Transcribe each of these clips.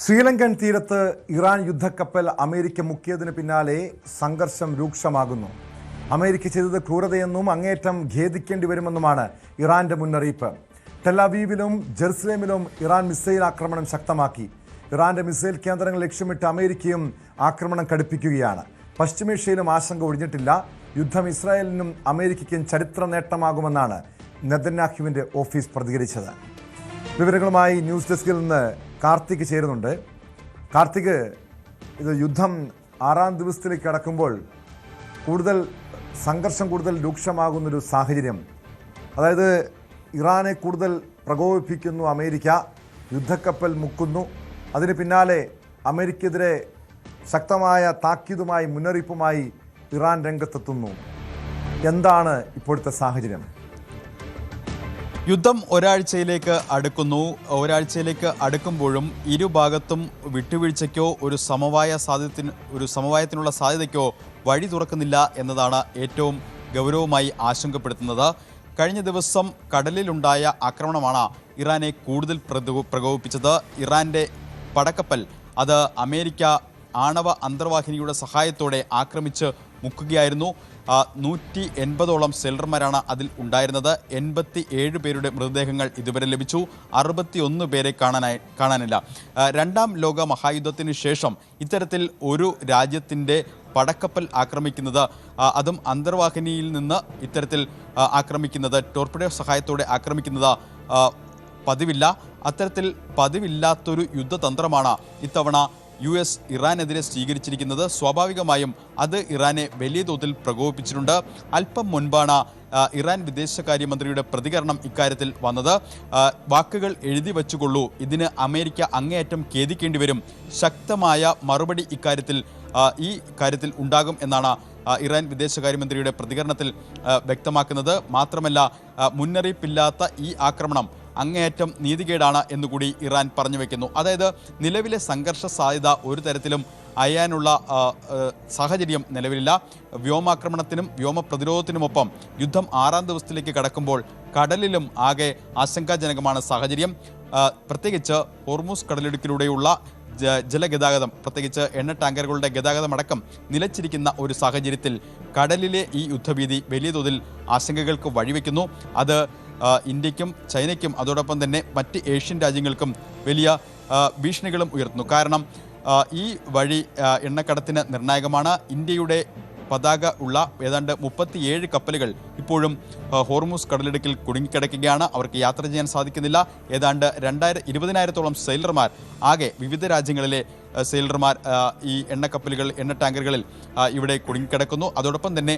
ശ്രീലങ്കൻ തീരത്ത് Iran യുദ്ധക്കപ്പൽ America മുക്കിയതിന് പിന്നാലെ സംഘർഷം രൂക്ഷമാകുന്നു. അമേരിക്ക ചെയ്തത് ക്രൂരതയെന്നും അങ്ങേയറ്റം ഖേദിക്കേണ്ടി വരുമെന്നുമാണ് ഇറാന്റെ മുന്നറിയിപ്പ്. ടെലവീവിലും ജെറുസലേമിലും ഇറാൻ മിസൈൽ ആക്രമണം ശക്തമാക്കി. ഇറാന്റെ മിസൈൽ കേന്ദ്രങ്ങൾ ലക്ഷ്യമിട്ട് അമേരിക്കയും ആക്രമണം കടുപ്പിക്കുകയാണ്. പശ്ചിമേഷ്യയിലും ആശങ്ക ഒഴിഞ്ഞിട്ടില്ല. യുദ്ധം ഇസ്രായേലിനും അമേരിക്കയ്ക്കും ചരിത്ര നേട്ടമാകുമെന്നാണ് നെതന്യാഹുവിന്റെ ഓഫീസ് പ്രതികരിച്ചത്. വിവരങ്ങളുമായി ന്യൂസ് ഡെസ്കിൽ നിന്ന് കാർത്തിക് ചേരുന്നുണ്ട്. കാർത്തിക്, ഇത് യുദ്ധം 6ാം ദിവസത്തിലേക്ക് കടക്കുമ്പോൾ സംഘർഷം കൂടുതൽ രൂക്ഷമാകുന്നൊരു സാഹചര്യം, അതായത് ഇറാനെ കൂടുതൽ പ്രകോപിപ്പിക്കുന്നു അമേരിക്ക, യുദ്ധക്കപ്പൽ മുക്കുന്നു. അതിന് പിന്നാലെ അമേരിക്കയ്ക്കെതിരെ ശക്തമായ താക്കീതുമായി മുന്നറിയിപ്പുമായി ഇറാൻ രംഗത്തെത്തുന്നു. എന്താണ് ഇപ്പോഴത്തെ സാഹചര്യം? യുദ്ധം ഒരാഴ്ചയിലേക്ക് അടുക്കുമ്പോഴും ഇരുഭാഗത്തും വിട്ടുവീഴ്ചയ്ക്കോ ഒരു സമവായത്തിനുള്ള സാധ്യതയ്ക്കോ വഴി തുറക്കുന്നില്ല എന്നതാണ് ഏറ്റവും ഗൗരവമായി ആശങ്കപ്പെടുത്തുന്നത്. കഴിഞ്ഞ ദിവസം കടലിലുണ്ടായ ആക്രമണമാണ് ഇറാനെ കൂടുതൽ പ്രകോപിപ്പിച്ചത്. ഇറാന്റെ പടക്കപ്പൽ അത് അമേരിക്ക ആണവ അന്തർവാഹിനിയുടെ സഹായത്തോടെ ആക്രമിച്ച് മുക്കുകയായിരുന്നു. 180ഓളം സെയിലർമാരാണ് അതിൽ ഉണ്ടായിരുന്നത്. 87 പേരുടെ മൃതദേഹങ്ങൾ ഇതുവരെ ലഭിച്ചു. 61 പേരെ കാണാനില്ല. 2ാം ലോക മഹായുദ്ധത്തിന് ശേഷം ഇത്തരത്തിൽ ഒരു രാജ്യത്തിൻ്റെ പടക്കപ്പൽ ആക്രമിക്കുന്നത്, അതും അന്തർവാഹിനിയിൽ നിന്ന് ഇത്തരത്തിൽ ആക്രമിക്കുന്നത്, ടോർപിഡോ സഹായത്തോടെ ആക്രമിക്കുന്നത് പതിവില്ല. അത്തരത്തിൽ പതിവില്ലാത്തൊരു യുദ്ധതന്ത്രമാണ് ഇത്തവണ US ഇറാനെതിരെ സ്വീകരിച്ചിരിക്കുന്നത്. സ്വാഭാവികമായും അത് ഇറാനെ വലിയ തോതിൽ പ്രകോപിപ്പിച്ചിട്ടുണ്ട്. അല്പം മുൻപാണ് ഇറാൻ വിദേശകാര്യമന്ത്രിയുടെ പ്രതികരണം ഇക്കാര്യത്തിൽ വന്നത്. വാക്കുകൾ എഴുതി വച്ചുകൊള്ളൂ, ഇതിന് അമേരിക്ക അങ്ങേയറ്റം ഖേദിക്കേണ്ടി വരും, ശക്തമായ മറുപടി ഈ കാര്യത്തിൽ ഉണ്ടാകും എന്നാണ് ഇറാൻ വിദേശകാര്യമന്ത്രിയുടെ പ്രതികരണത്തിൽ വ്യക്തമാക്കുന്നത്. മാത്രമല്ല, മുന്നറിയിപ്പില്ലാത്ത ഈ ആക്രമണം അങ്ങേയറ്റം നീതികേടാണ് എന്നുകൂടി ഇറാൻ പറഞ്ഞു വയ്ക്കുന്നു. അതായത് നിലവിലെ സംഘർഷ സാധ്യത ഒരു തരത്തിലും അയയാനുള്ള സാഹചര്യം നിലവിലില്ല. വ്യോമാക്രമണത്തിനും വ്യോമ പ്രതിരോധത്തിനുമൊപ്പം യുദ്ധം 6ാം ദിവസത്തിലേക്ക് കടക്കുമ്പോൾ കടലിലും ആകെ ആശങ്കാജനകമാണ് സാഹചര്യം. പ്രത്യേകിച്ച് ഹോർമൂസ് കടലിടുക്കിലൂടെയുള്ള ജലഗതാഗതം, പ്രത്യേകിച്ച് എണ്ണ ടാങ്കറുകളുടെ ഗതാഗതമടക്കം നിലച്ചിരിക്കുന്ന ഒരു സാഹചര്യത്തിൽ കടലിലെ ഈ യുദ്ധഭീതി വലിയ തോതിൽ ആശങ്കകൾക്ക് വഴിവെക്കുന്നു. അത് ഇന്ത്യക്കും ചൈനയ്ക്കും അതോടൊപ്പം തന്നെ മറ്റ് ഏഷ്യൻ രാജ്യങ്ങൾക്കും വലിയ ഭീഷണികളും ഉയർത്തുന്നു. കാരണം ഈ വഴി എണ്ണക്കടത്തിന് നിർണായകമാണ്. ഇന്ത്യയുടെ പതാക ഉള്ള ഏതാണ്ട് 37 കപ്പലുകൾ ഇപ്പോഴും ഹോർമൂസ് കടലിടുക്കിൽ കുടുങ്ങിക്കിടക്കുകയാണ്. അവർക്ക് യാത്ര ചെയ്യാൻ സാധിക്കുന്നില്ല. ഏതാണ്ട് 20,000-ഓളം സെയിലർമാർ, ആകെ വിവിധ രാജ്യങ്ങളിലെ സെയിലർമാർ ഈ എണ്ണ ടാങ്കറുകളിൽ ഇവിടെ കുടുങ്ങിക്കിടക്കുന്നു. അതോടൊപ്പം തന്നെ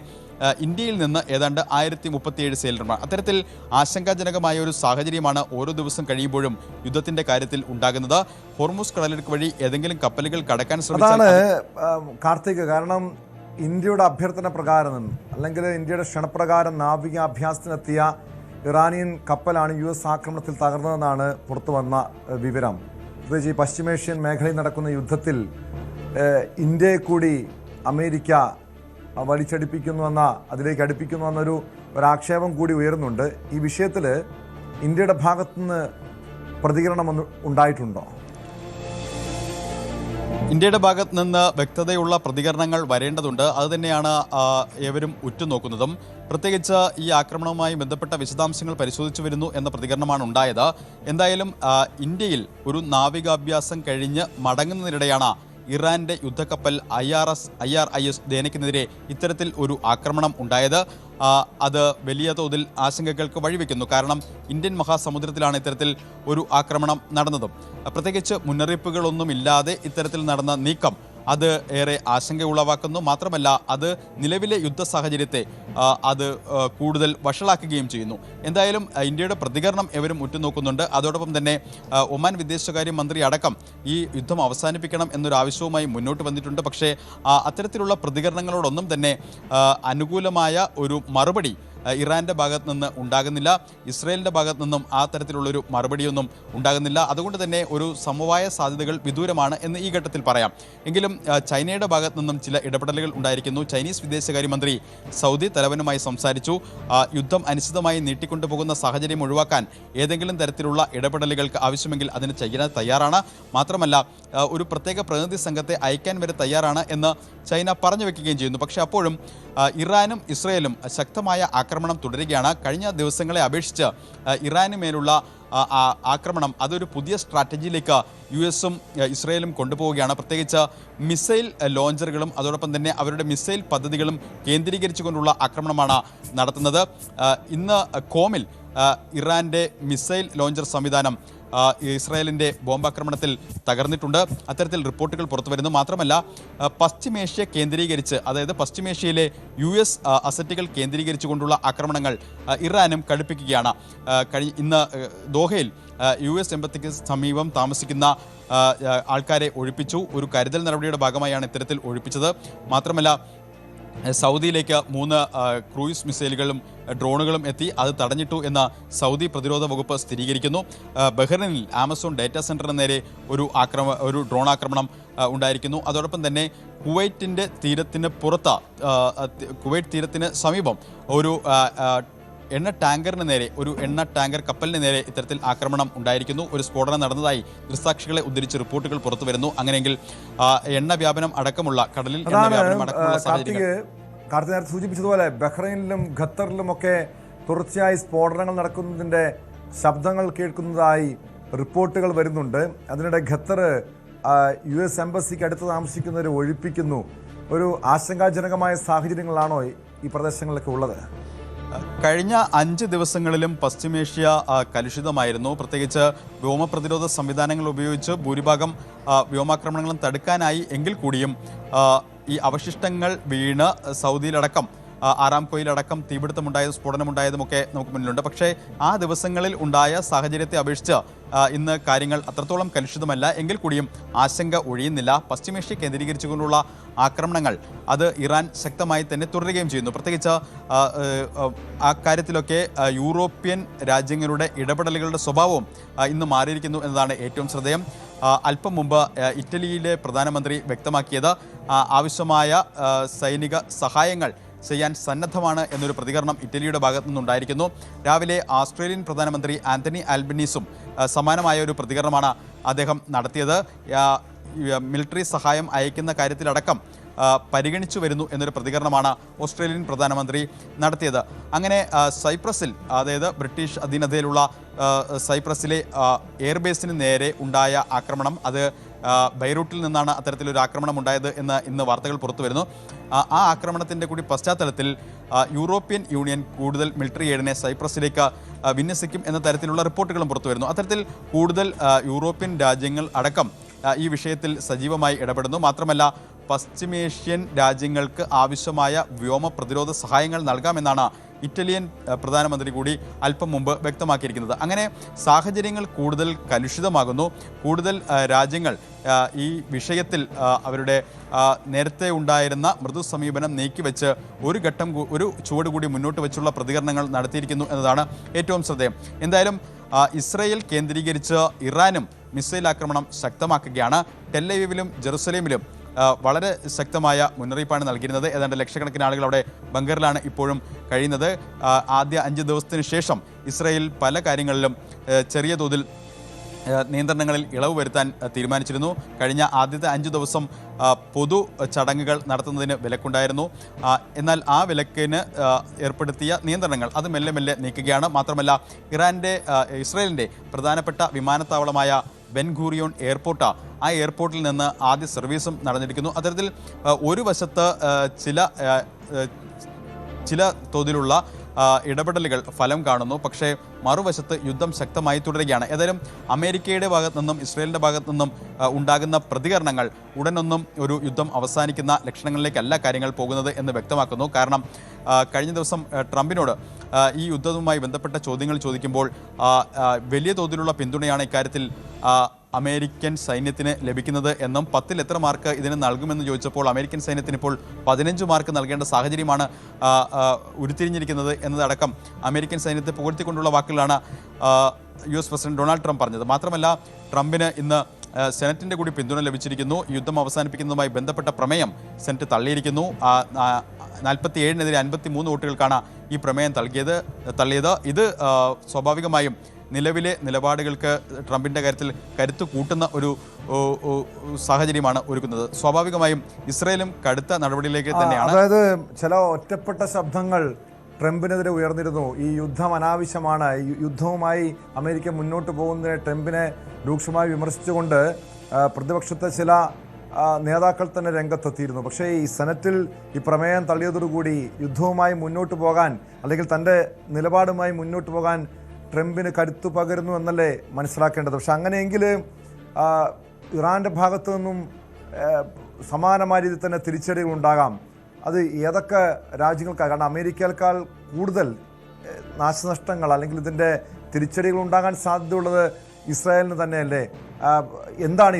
ഇന്ത്യയിൽ നിന്ന് ഏതാണ്ട് 1037 സെയിലർമാർ. അത്തരത്തിൽ ആശങ്കാജനകമായ ഒരു സാഹചര്യമാണ് ഓരോ ദിവസം കഴിയുമ്പോഴും യുദ്ധത്തിന്റെ കാര്യത്തിൽ ഉണ്ടാകുന്നത്. ഹോർമൂസ് കടലിടുക്ക് വഴി ഏതെങ്കിലും കപ്പലുകൾ കടക്കാൻ ശ്രമിച്ചാൽ കാർത്തിക്, കാരണം ഇന്ത്യയുടെ അഭ്യർത്ഥന പ്രകാരം അല്ലെങ്കിൽ ഇന്ത്യയുടെ ക്ഷണപ്രകാരം നാവികാഭ്യാസത്തിനെത്തിയ ഇറാനിയൻ കപ്പലാണ് US ആക്രമണത്തിൽ തകർന്നതെന്നാണ് പുറത്തു വന്ന വിവരം. പ്രത്യേകിച്ച് ഈ പശ്ചിമേഷ്യൻ മേഖലയിൽ നടക്കുന്ന യുദ്ധത്തിൽ ഇന്ത്യയെ കൂടി അമേരിക്ക അതിലേക്ക് അടുപ്പിക്കുന്നുവെന്നൊരു ആക്ഷേപം കൂടി ഉയരുന്നുണ്ട്. ഈ വിഷയത്തിൽ ഇന്ത്യയുടെ ഭാഗത്തുനിന്ന് പ്രതികരണം ഉണ്ടായിട്ടുണ്ടോ? ഇന്ത്യയുടെ ഭാഗത്ത് നിന്ന് വ്യക്തതയുള്ള പ്രതികരണങ്ങൾ വരേണ്ടതുണ്ട്. അതുതന്നെയാണ് ഏവരും ഉറ്റുനോക്കുന്നതും. പ്രത്യേകിച്ച് ഈ ആക്രമണവുമായി ബന്ധപ്പെട്ട വിശദാംശങ്ങൾ പരിശോധിച്ചു വരുന്നു എന്ന പ്രതികരണമാണ് ഉണ്ടായത്. എന്തായാലും ഇന്ത്യയിൽ ഒരു നാവികാഭ്യാസം കഴിഞ്ഞ് മടങ്ങുന്നതിനിടെയാണ് ഇറാന്റെ യുദ്ധക്കപ്പൽ IRIS ദേനയ്ക്കെതിരെ ഇത്തരത്തിൽ ഒരു ആക്രമണം ഉണ്ടായത്. അത് വലിയ തോതിൽ ആശങ്കകൾക്ക് വഴിവെക്കുന്നു. കാരണം ഇന്ത്യൻ മഹാസമുദ്രത്തിലാണ് ഇത്തരത്തിൽ ഒരു ആക്രമണം നടന്നതും. പ്രത്യേകിച്ച് മുന്നറിയിപ്പുകളൊന്നുമില്ലാതെ ഇത്തരത്തിൽ നടന്ന നീക്കം അത് ഏറെ ആശങ്ക ഉളവാക്കുന്നു. മാത്രമല്ല, അത് നിലവിലെ യുദ്ധ സാഹചര്യത്തെ അത് കൂടുതൽ വഷളാക്കുകയും ചെയ്യുന്നു. എന്തായാലും ഇന്ത്യയുടെ പ്രതികരണം എവരും ഉറ്റുനോക്കുന്നുണ്ട്. അതോടൊപ്പം തന്നെ ഒമാൻ വിദേശകാര്യമന്ത്രി അടക്കം ഈ യുദ്ധം അവസാനിപ്പിക്കണം എന്നൊരു ആവശ്യവുമായി മുന്നോട്ട് വന്നിട്ടുണ്ട്. പക്ഷേ അത്തരത്തിലുള്ള പ്രതികരണങ്ങളോടൊന്നും തന്നെ അനുകൂലമായ ഒരു മറുപടി ഇറാൻ്റെ ഭാഗത്ത് നിന്ന് ഉണ്ടാകുന്നില്ല. ഇസ്രയേലിൻ്റെ ഭാഗത്ത് നിന്നും ആ തരത്തിലുള്ളൊരു മറുപടിയൊന്നും ഉണ്ടാകുന്നില്ല. അതുകൊണ്ട് തന്നെ ഒരു സമവായ സാധ്യതകൾ വിദൂരമാണ് എന്ന് ഈ ഘട്ടത്തിൽ പറയാം. എങ്കിലും ചൈനയുടെ ഭാഗത്ത് നിന്നും ചില ഇടപെടലുകൾ ഉണ്ടായിരിക്കുന്നു. ചൈനീസ് വിദേശകാര്യമന്ത്രി സൗദി തലവനുമായി സംസാരിച്ചു. യുദ്ധം അനിശ്ചിതമായി നീട്ടിക്കൊണ്ടുപോകുന്ന സാഹചര്യം ഒഴിവാക്കാൻ ഏതെങ്കിലും തരത്തിലുള്ള ഇടപെടലുകൾക്ക് ആവശ്യമെങ്കിൽ അതിന് ചെയ്യാൻ തയ്യാറാണ്. മാത്രമല്ല ഒരു പ്രത്യേക പ്രതിനിധി സംഘത്തെ അയക്കാൻ വരെ തയ്യാറാണ് എന്ന് ചൈന പറഞ്ഞു വെക്കുകയും ചെയ്യുന്നു. പക്ഷേ അപ്പോഴും ഇറാനും ഇസ്രയേലും ശക്തമായ ആക്രമണം തുടരുകയാണ്. കഴിഞ്ഞ ദിവസങ്ങളെ അപേക്ഷിച്ച് ഇറാന് മേലുള്ള ആക്രമണം അതൊരു പുതിയ സ്ട്രാറ്റജിയിലേക്ക് US-ഉം ഇസ്രയേലും കൊണ്ടുപോവുകയാണ്. പ്രത്യേകിച്ച് മിസൈൽ ലോഞ്ചറുകളും അതോടൊപ്പം തന്നെ അവരുടെ മിസൈൽ പദ്ധതികളും കേന്ദ്രീകരിച്ചുകൊണ്ടുള്ള ആക്രമണമാണ് നടത്തുന്നത്. ഇന്ന് കോമിൽ ഇറാൻ്റെ മിസൈൽ ലോഞ്ചർ സംവിധാനം ഇസ്രായേലിൻ്റെ ബോംബാക്രമണത്തിൽ തകർന്നിട്ടുണ്ട്. അത്തരത്തിൽ റിപ്പോർട്ടുകൾ പുറത്തു വരുന്നു. മാത്രമല്ല പശ്ചിമേഷ്യ കേന്ദ്രീകരിച്ച്, അതായത് പശ്ചിമേഷ്യയിലെ US അസറ്റുകൾ കേന്ദ്രീകരിച്ചുകൊണ്ടുള്ള ആക്രമണങ്ങൾ ഇറാനും കടുപ്പിക്കുകയാണ്. ഇന്ന് ദോഹയിൽ US എംബസിക്ക് സമീപം താമസിക്കുന്ന ആൾക്കാരെ ഒഴിപ്പിച്ചു. ഒരു കരുതൽ നടപടിയുടെ ഭാഗമായാണ് ഇത്തരത്തിൽ ഒഴിപ്പിച്ചത്. മാത്രമല്ല സൗദിയിലേക്ക് 3 ക്രൂയിസ് മിസൈലുകളും ഡ്രോണുകളും എത്തി. അത് തടഞ്ഞിട്ടു എന്ന് സൗദി പ്രതിരോധ വകുപ്പ് സ്ഥിരീകരിക്കുന്നു. ബഹ്റൈനിൽ ആമസോൺ ഡാറ്റാ സെൻറ്ററിന് നേരെ ഒരു ഡ്രോൺ ആക്രമണം ഉണ്ടായിരിക്കുന്നു. അതോടൊപ്പം തന്നെ കുവൈറ്റിൻ്റെ തീരത്തിന് പുറത്ത്, കുവൈറ്റ് തീരത്തിന് സമീപം ഒരു എണ്ണ ടാങ്കർ കപ്പലിന് നേരെ ഇത്തരത്തിൽ ആക്രമണം ഉണ്ടായിരിക്കുന്നു. ഒരു സ്ഫോടനം നടന്നതായി ദൃക്സാക്ഷികളെ ഉദ്ധരിച്ച് റിപ്പോർട്ടുകൾ പുറത്തു വരുന്നു. അങ്ങനെയെങ്കിൽ എണ്ണ വ്യാപനം അടക്കമുള്ള കടലിൽ കാർത്തി നേരത്തെ സൂചിപ്പിച്ചതുപോലെ ബഹ്റൈനിലും ഖത്തറിലുമൊക്കെ തുടർച്ചയായി സ്ഫോടനങ്ങൾ നടക്കുന്നതിൻ്റെ ശബ്ദങ്ങൾ കേൾക്കുന്നതായി റിപ്പോർട്ടുകൾ വരുന്നുണ്ട്. അതിനിടെ ഖത്തർ US എംബസിക്ക് അടുത്ത് താമസിക്കുന്നവരെ ഒഴിപ്പിക്കുന്നു. ഒരു ആശങ്കാജനകമായ സാഹചര്യങ്ങളാണോ ഈ പ്രദേശങ്ങളിലൊക്കെ ഉള്ളത്? കഴിഞ്ഞ 5 ദിവസങ്ങളിലും പശ്ചിമേഷ്യ കലുഷിതമായിരുന്നു. പ്രത്യേകിച്ച് വ്യോമ പ്രതിരോധ സംവിധാനങ്ങൾ ഉപയോഗിച്ച് ഭൂരിഭാഗം വ്യോമാക്രമണങ്ങളും തടുക്കാനായി എങ്കിൽ കൂടിയും ഈ അവശിഷ്ടങ്ങൾ വീണ് സൗദിയിലടക്കം ആരാംകോയിലടക്കം തീപിടുത്തമുണ്ടായതും സ്ഫോടനമുണ്ടായതുമൊക്കെ നമുക്ക് മുന്നിലുണ്ട്. പക്ഷേ ആ ദിവസങ്ങളിൽ ഉണ്ടായ സാഹചര്യത്തെ അപേക്ഷിച്ച് ഇന്ന് കാര്യങ്ങൾ അത്രത്തോളം കലുഷിതമല്ല. എങ്കിൽ കൂടിയും ആശങ്ക ഒഴിയുന്നില്ല. പശ്ചിമേഷ്യ കേന്ദ്രീകരിച്ചുകൊണ്ടുള്ള ആക്രമണങ്ങൾ അത് ഇറാൻ ശക്തമായി തന്നെ തുടരുകയും ചെയ്യുന്നു. പ്രത്യേകിച്ച് ആ കാര്യത്തിലൊക്കെ യൂറോപ്യൻ രാജ്യങ്ങളുടെ ഇടപെടലുകളുടെ സ്വഭാവവും ഇന്ന് മാറിയിരിക്കുന്നു എന്നതാണ് ഏറ്റവും ശ്രദ്ധേയം. അല്പം മുമ്പ് ഇറ്റലിയിലെ പ്രധാനമന്ത്രി വ്യക്തമാക്കിയത് ആവശ്യമായ സൈനിക സഹായങ്ങൾ ചെയ്യാൻ സന്നദ്ധമാണ് എന്നൊരു പ്രതികരണം ഇറ്റലിയുടെ ഭാഗത്തു നിന്നുണ്ടായിരിക്കുന്നു. രാവിലെ ഓസ്ട്രേലിയൻ പ്രധാനമന്ത്രി ആന്റണി ആൽബനീസും സമാനമായ ഒരു പ്രതികരണമാണ് അദ്ദേഹം നടത്തിയത്. മിലിറ്ററി സഹായം അയക്കുന്ന കാര്യത്തിലടക്കം പരിഗണിച്ചു വരുന്നു എന്നൊരു പ്രതികരണമാണ് ഓസ്ട്രേലിയൻ പ്രധാനമന്ത്രി നടത്തിയത്. അങ്ങനെ സൈപ്രസിൽ, അതായത് ബ്രിട്ടീഷ് അധീനതയിലുള്ള സൈപ്രസിലെ എയർബേസിന് നേരെ ഉണ്ടായ ആക്രമണം, അത് ബൈറൂട്ടിൽ നിന്നാണ് അത്തരത്തിലൊരു ആക്രമണം ഉണ്ടായത് എന്ന് ഇന്ന് വാർത്തകൾ പുറത്തു വരുന്നു. ആ ആക്രമണത്തിൻ്റെ കൂടി പശ്ചാത്തലത്തിൽ യൂറോപ്യൻ യൂണിയൻ കൂടുതൽ മിലിറ്ററി എയ്ഡിനെ സൈപ്രസിലേക്ക് വിന്യസിക്കും എന്ന തരത്തിലുള്ള റിപ്പോർട്ടുകളും പുറത്തു വരുന്നു. അത്തരത്തിൽ കൂടുതൽ യൂറോപ്യൻ രാജ്യങ്ങൾ അടക്കം ഈ വിഷയത്തിൽ സജീവമായി ഇടപെടുന്നു. മാത്രമല്ല പശ്ചിമേഷ്യൻ രാജ്യങ്ങൾക്ക് ആവശ്യമായ വ്യോമ പ്രതിരോധ സഹായങ്ങൾ നൽകാമെന്നാണ് ഇറ്റാലിയൻ പ്രധാനമന്ത്രി കൂടി അല്പം മുമ്പ് വ്യക്തമാക്കിയിരിക്കുന്നത്. അങ്ങനെ സാഹചര്യങ്ങൾ കൂടുതൽ കലുഷിതമാകുന്നു. കൂടുതൽ രാജ്യങ്ങൾ ഈ വിഷയത്തിൽ അവരുടെ നേരത്തെ ഉണ്ടായിരുന്ന മൃദു സമീപനം നീക്കിവെച്ച് ഒരു ചുവട് കൂടി മുന്നോട്ട് വെച്ചുള്ള പ്രതികരണങ്ങൾ നടത്തിയിരിക്കുന്നു എന്നതാണ് ഏറ്റവും ശ്രദ്ധേയം. എന്തായാലും ഇസ്രയേൽ കേന്ദ്രീകരിച്ച് ഇറാനും മിസൈൽ ആക്രമണം ശക്തമാക്കുകയാണ്. ടെല്ലവീവിലും ജെറുസലേമിലും വളരെ ശക്തമായ മുന്നറിയിപ്പാണ് നൽകിയിരുന്നത്. ഏതാണ്ട് ലക്ഷക്കണക്കിന് ആളുകൾ അവിടെ ബങ്കറിലാണ് ഇപ്പോഴും കഴിയുന്നത്. ആദ്യ 5 ദിവസത്തിന് ശേഷം ഇസ്രായേൽ പല കാര്യങ്ങളിലും ചെറിയ തോതിൽ നിയന്ത്രണങ്ങളിൽ ഇളവ് വരുത്താൻ തീരുമാനിച്ചിരുന്നു. കഴിഞ്ഞ ആദ്യത്തെ 5 ദിവസം പൊതു ചടങ്ങുകൾ നടത്തുന്നതിന് വിലക്കുണ്ടായിരുന്നു. എന്നാൽ ആ വിലക്കിന് ഏർപ്പെടുത്തിയ നിയന്ത്രണങ്ങൾ അത് മെല്ലെ മെല്ലെ നീക്കുകയാണ്. മാത്രമല്ല ഇസ്രായേലിൻ്റെ പ്രധാനപ്പെട്ട വിമാനത്താവളമായ ബെൻ ഗൂറിയോൺ എയർപോർട്ട്, ആ എയർപോർട്ടിൽ നിന്ന് ആദ്യ സർവീസും നടന്നിരിക്കുന്നു. അത്തരത്തിൽ ഒരു വശത്ത് ചില തോതിലുള്ള ഇടപെടലുകൾ ഫലം കാണുന്നു. പക്ഷേ മറുവശത്ത് യുദ്ധം ശക്തമായി തുടരുകയാണ്. ഏതായാലും അമേരിക്കയുടെ ഭാഗത്തു നിന്നും ഇസ്രായേലിൻ്റെ ഭാഗത്തു നിന്നും ഉണ്ടാകുന്ന പ്രതികരണങ്ങൾ ഉടനൊന്നും ഒരു യുദ്ധം അവസാനിക്കുന്ന ലക്ഷണങ്ങളിലേക്കല്ല കാര്യങ്ങൾ പോകുന്നത് എന്ന് വ്യക്തമാക്കുന്നു. കാരണം കഴിഞ്ഞ ദിവസം ട്രംപിനോട് ഈ യുദ്ധവുമായി ബന്ധപ്പെട്ട ചോദ്യങ്ങൾ ചോദിക്കുമ്പോൾ വലിയ തോതിലുള്ള പിന്തുണയാണ് ഇക്കാര്യത്തിൽ അമേരിക്കൻ സൈന്യത്തിന് ലഭിക്കുന്നത് എന്നും 10-ൽ എത്ര മാർക്ക് ഇതിന് നൽകുമെന്ന് ചോദിച്ചപ്പോൾ അമേരിക്കൻ സൈന്യത്തിന് ഇപ്പോൾ 15 മാർക്ക് നൽകേണ്ട സാഹചര്യമാണ് ഉരുത്തിരിഞ്ഞിരിക്കുന്നത് എന്നതടക്കം അമേരിക്കൻ സൈന്യത്തെ പുകഴ്ത്തിക്കൊണ്ടുള്ള വാക്കുകളാണ് US പ്രസിഡന്റ് ഡൊണാൾഡ് ട്രംപ് പറഞ്ഞത്. മാത്രമല്ല ട്രംപിന് ഇന്ന് സെനറ്റിൻ്റെ കൂടി പിന്തുണ ലഭിച്ചിരിക്കുന്നു. യുദ്ധം അവസാനിപ്പിക്കുന്നതുമായി ബന്ധപ്പെട്ട പ്രമേയം സെനറ്റ് തള്ളിയിരിക്കുന്നു. 47-നെതിരെ 53 വോട്ടുകൾക്കാണ് ഈ പ്രമേയം തള്ളിയത്. ഇത് സ്വാഭാവികമായും നിലവിലെ നിലപാടുകൾക്ക് ട്രംപിൻ്റെ കാര്യത്തിൽ കരുത്ത് കൂട്ടുന്ന ഒരു സാഹചര്യമാണ് ഒരുക്കുന്നത്. സ്വാഭാവികമായും ഇസ്രയേലും കടുത്ത നടപടിയിലേക്ക് തന്നെയാണ്. അതായത് ചില ഒറ്റപ്പെട്ട ശബ്ദങ്ങൾ ട്രംപിനെതിരെ ഉയർന്നിരുന്നു. ഈ യുദ്ധം അനാവശ്യമാണ്, യുദ്ധവുമായി അമേരിക്ക മുന്നോട്ട് പോകുന്നതിനെ ട്രംപിനെ രൂക്ഷമായി വിമർശിച്ചുകൊണ്ട് പ്രതിപക്ഷത്തെ ചില നേതാക്കൾ തന്നെ രംഗത്തെത്തിയിരുന്നു. പക്ഷേ ഈ സെനറ്റിൽ ഈ പ്രമേയം തള്ളിയതോടുകൂടി യുദ്ധവുമായി മുന്നോട്ട് പോകാൻ അല്ലെങ്കിൽ തൻ്റെ നിലപാടുമായി മുന്നോട്ട് പോകാൻ ട്രംപിന് കരുത്തു പകരുന്നു എന്നല്ലേ മനസ്സിലാക്കേണ്ടത്. പക്ഷെ അങ്ങനെയെങ്കിൽ ഇറാൻ്റെ ഭാഗത്തു നിന്നും സമാനമായ രീതിയിൽ തന്നെ തിരിച്ചടികൾ ഉണ്ടാകാം. അത് ഏതൊക്കെ രാജ്യങ്ങൾക്കാണ്? കാരണം അമേരിക്കയേക്കാൾ കൂടുതൽ നാശനഷ്ടങ്ങൾ അല്ലെങ്കിൽ ഇതിൻ്റെ തിരിച്ചടികൾ ഉണ്ടാകാൻ സാധ്യതയുള്ളത് ഇസ്രായേലിന് തന്നെയല്ലേ? എന്താണ്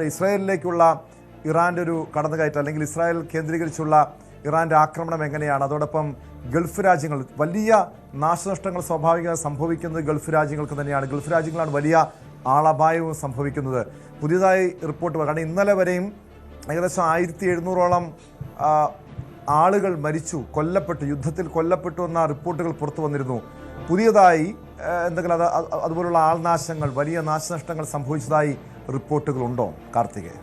ഇസ്രായേലിലേക്കുള്ള ഇറാൻ്റെ ഒരു കടന്നുകയറ്റം അല്ലെങ്കിൽ ഇസ്രായേൽ കേന്ദ്രീകരിച്ചുള്ള ഇറാൻ്റെ ആക്രമണം എങ്ങനെയാണ്? അതോടൊപ്പം ഗൾഫ് രാജ്യങ്ങൾ വലിയ നാശനഷ്ടങ്ങൾ സ്വാഭാവികമായി സംഭവിക്കുന്നത് ഗൾഫ് രാജ്യങ്ങൾക്ക് തന്നെയാണ്. ഗൾഫ് രാജ്യങ്ങളാണ് വലിയ ആളപായവും സംഭവിക്കുന്നത്. പുതിയതായി റിപ്പോർട്ട് കാരണം ഇന്നലെ വരെയും ഏകദേശം 1700ഓളം ആളുകൾ മരിച്ചു, യുദ്ധത്തിൽ കൊല്ലപ്പെട്ടു എന്ന റിപ്പോർട്ടുകൾ പുറത്തു വന്നിരുന്നു. പുതിയതായി എന്തെങ്കിലും അതുപോലുള്ള ആൾനാശങ്ങൾ, വലിയ നാശനഷ്ടങ്ങൾ സംഭവിച്ചതായി റിപ്പോർട്ടുകളുണ്ടോ കാർത്തികേ?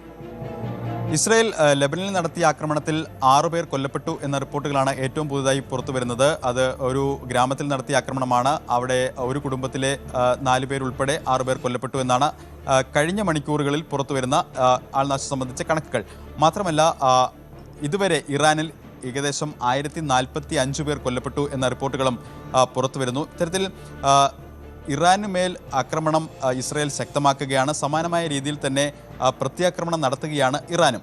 ഇസ്രയേൽ ലെബനനിൽ നടത്തിയ ആക്രമണത്തിൽ 6 പേർ കൊല്ലപ്പെട്ടു എന്ന റിപ്പോർട്ടുകളാണ് ഏറ്റവും പുതുതായി പുറത്തു വരുന്നത്. അത് ഒരു ഗ്രാമത്തിൽ നടത്തിയ ആക്രമണമാണ്. അവിടെ ഒരു കുടുംബത്തിലെ 4 പേർ ഉൾപ്പെടെ 6 പേർ കൊല്ലപ്പെട്ടു എന്നാണ് കഴിഞ്ഞ മണിക്കൂറുകളിൽ പുറത്തു വരുന്ന ആൾനാശം സംബന്ധിച്ച കണക്കുകൾ. മാത്രമല്ല ഇതുവരെ ഇറാനിൽ ഏകദേശം 1045 പേർ കൊല്ലപ്പെട്ടു എന്ന റിപ്പോർട്ടുകളും പുറത്തു വരുന്നു. ഇത്തരത്തിൽ ഇറാന് മേൽ ആക്രമണം ഇസ്രയേൽ ശക്തമാക്കുകയാണ്. സമാനമായ രീതിയിൽ തന്നെ പ്രത്യാക്രമണം നടത്തുകയാണ് ഇറാനും.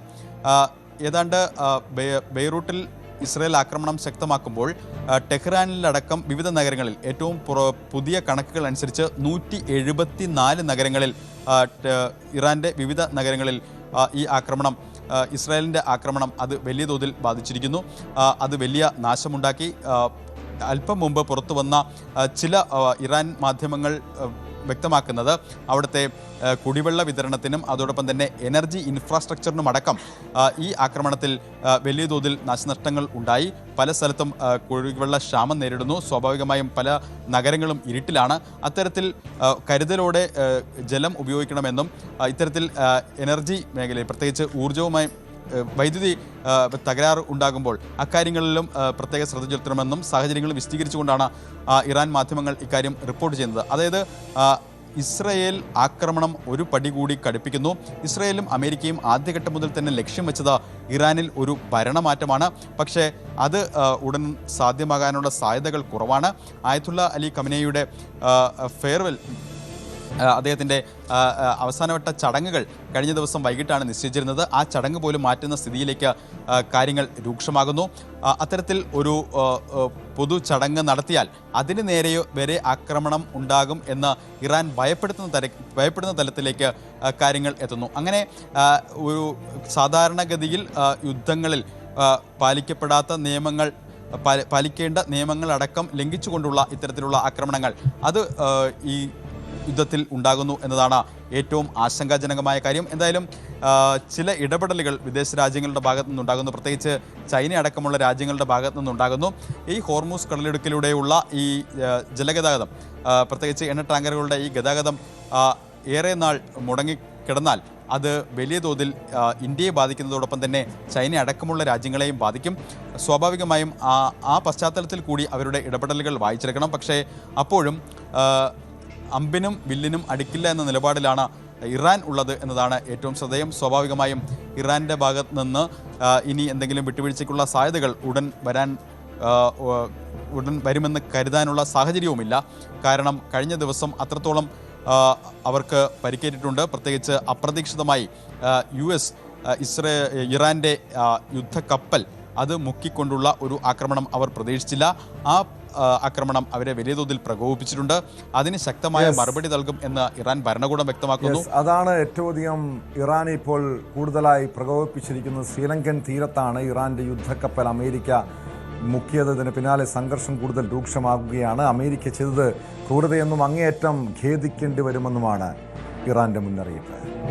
ഏതാണ്ട് ബെയ്റൂട്ടിൽ ഇസ്രയേൽ ആക്രമണം ശക്തമാക്കുമ്പോൾ ടെഹ്റാനിലടക്കം വിവിധ നഗരങ്ങളിൽ ഏറ്റവും പുതിയ കണക്കുകൾ അനുസരിച്ച് 174 നഗരങ്ങളിൽ ഇറാൻ്റെ വിവിധ നഗരങ്ങളിൽ ഈ ആക്രമണം, ഇസ്രായേലിൻ്റെ ആക്രമണം അത് വലിയ തോതിൽ ബാധിച്ചിരിക്കുന്നു. അത് വലിയ നാശമുണ്ടാക്കി. അല്പം മുമ്പ് പുറത്തു വന്ന ചില ഇറാൻ മാധ്യമങ്ങൾ വ്യക്തമാക്കുന്നത് അവിടുത്തെ കുടിവെള്ള വിതരണത്തിനും അതോടൊപ്പം തന്നെ എനർജി ഇൻഫ്രാസ്ട്രക്ചറിനും അടക്കം ഈ ആക്രമണത്തിൽ വലിയ തോതിൽ നാശനഷ്ടങ്ങൾ ഉണ്ടായി. പല സ്ഥലത്തും കുടിവെള്ള ക്ഷാമം നേരിടുന്നു. സ്വാഭാവികമായും പല നഗരങ്ങളും ഇരുട്ടിലാണ്. അത്തരത്തിൽ കരുതലോടെ ജലം ഉപയോഗിക്കണമെന്നും ഇത്തരത്തിൽ എനർജി മേഖലയിൽ പ്രത്യേകിച്ച് ഊർജ്ജവുമായി വൈദ്യുതി തകരാറ് ഉണ്ടാകുമ്പോൾ അക്കാര്യങ്ങളിലും പ്രത്യേക ശ്രദ്ധ ചെലുത്തണമെന്നും സാഹചര്യങ്ങൾ വിശദീകരിച്ചുകൊണ്ടാണ് ഇറാൻ മാധ്യമങ്ങൾ ഇക്കാര്യം റിപ്പോർട്ട് ചെയ്യുന്നത്. അതായത് ഇസ്രയേൽ ആക്രമണം ഒരു പടി കൂടി കടുപ്പിക്കുന്നു. ഇസ്രയേലും അമേരിക്കയും ആദ്യഘട്ടം മുതൽ തന്നെ ലക്ഷ്യം വെച്ചത് ഇറാനിൽ ഒരു ഭരണമാറ്റമാണ്. പക്ഷേ അത് ഉടൻ സാധ്യമാകാനുള്ള സാധ്യതകൾ കുറവാണ്. ആയത്തുള്ള അലി ഖമനേയുടെ ഫെയർവെൽ, അദ്ദേഹത്തിൻ്റെ അവസാനവട്ട ചടങ്ങുകൾ കഴിഞ്ഞ ദിവസം വൈകിട്ടാണ് നിശ്ചയിച്ചിരുന്നത്. ആ ചടങ്ങ് പോലും മാറ്റുന്ന സ്ഥിതിയിലേക്ക് കാര്യങ്ങൾ രൂക്ഷമാകുന്നു. അത്തരത്തിൽ ഒരു പൊതു ചടങ്ങ് നടത്തിയാൽ അതിന് നേരെ വരെ ആക്രമണം ഉണ്ടാകും എന്ന് ഇറാൻ ഭയപ്പെടുന്ന തലത്തിലേക്ക് കാര്യങ്ങൾ എത്തുന്നു. അങ്ങനെ ഒരു സാധാരണഗതിയിൽ യുദ്ധങ്ങളിൽ പാലിക്കപ്പെടാത്ത നിയമങ്ങൾ, പാലിക്കേണ്ട നിയമങ്ങളടക്കം ലംഘിച്ചുകൊണ്ടുള്ള ഇത്തരത്തിലുള്ള ആക്രമണങ്ങൾ അത് ഈ യുദ്ധത്തിൽ ഉണ്ടാകുന്നു എന്നതാണ് ഏറ്റവും ആശങ്കാജനകമായ കാര്യം. എന്തായാലും ചില ഇടപെടലുകൾ വിദേശ രാജ്യങ്ങളുടെ ഭാഗത്തു നിന്നുണ്ടാകുന്നു, പ്രത്യേകിച്ച് ചൈന അടക്കമുള്ള രാജ്യങ്ങളുടെ ഭാഗത്തു നിന്നുണ്ടാകുന്നു. ഈ ഹോർമൂസ് കടലിടുക്കിലൂടെയുള്ള ഈ ജലഗതാഗതം, പ്രത്യേകിച്ച് എണ്ണ ടാങ്കറുകളുടെ ഈ ഗതാഗതം ഏറെ നാൾ മുടങ്ങിക്കിടന്നാൽ അത് വലിയ തോതിൽ ഇന്ത്യയെ ബാധിക്കുന്നതോടൊപ്പം തന്നെ ചൈന അടക്കമുള്ള രാജ്യങ്ങളെയും ബാധിക്കും. സ്വാഭാവികമായും ആ പശ്ചാത്തലത്തിൽ കൂടി അവരുടെ ഇടപെടലുകൾ വായിച്ചെടുക്കണം. പക്ഷേ അപ്പോഴും അമ്പിനും വില്ലിനും അടിക്കില്ല എന്ന നിലപാടിലാണ് ഇറാൻ ഉള്ളത് എന്നതാണ് ഏറ്റവും ശ്രദ്ധേയം. സ്വാഭാവികമായും ഇറാൻ്റെ ഭാഗത്ത് നിന്ന് ഇനി എന്തെങ്കിലും വിട്ടുവീഴ്ചയ്ക്കുള്ള സാധ്യതകൾ ഉടൻ വരുമെന്ന് കരുതാനുള്ള സാഹചര്യവുമില്ല. കാരണം കഴിഞ്ഞ ദിവസം അത്രത്തോളം അവർക്ക് പരിക്കേറ്റിട്ടുണ്ട്. പ്രത്യേകിച്ച് അപ്രതീക്ഷിതമായി US ഇറാൻ്റെ യുദ്ധക്കപ്പൽ അത് മുക്കിക്കൊണ്ടുള്ള ഒരു ആക്രമണം അവർ പ്രതീക്ഷിച്ചില്ല. ആ ആക്രമണം അവരെ വലിയ തോതിൽ പ്രകോപിപ്പിച്ചിട്ടുണ്ട്. അതിന് ശക്തമായ മറുപടി നൽകും എന്ന് ഇറാൻ ഭരണകൂടം വ്യക്തമാക്കുന്നു. അതാണ് ഏറ്റവും അധികം ഇറാൻ ഇപ്പോൾ കൂടുതലായി പ്രകോപിപ്പിച്ചിരിക്കുന്നത്. ശ്രീലങ്കൻ തീരത്താണ് ഇറാന്റെ യുദ്ധക്കപ്പൽ അമേരിക്ക മുക്കിയതിന് പിന്നാലെ സംഘർഷം കൂടുതൽ രൂക്ഷമാകുകയാണ്. അമേരിക്ക ചെയ്തത് ക്രൂരതയെന്നും അങ്ങേയറ്റം ഖേദിക്കേണ്ടി വരുമെന്നുമാണ് ഇറാന്റെ മുന്നറിയിപ്പ്.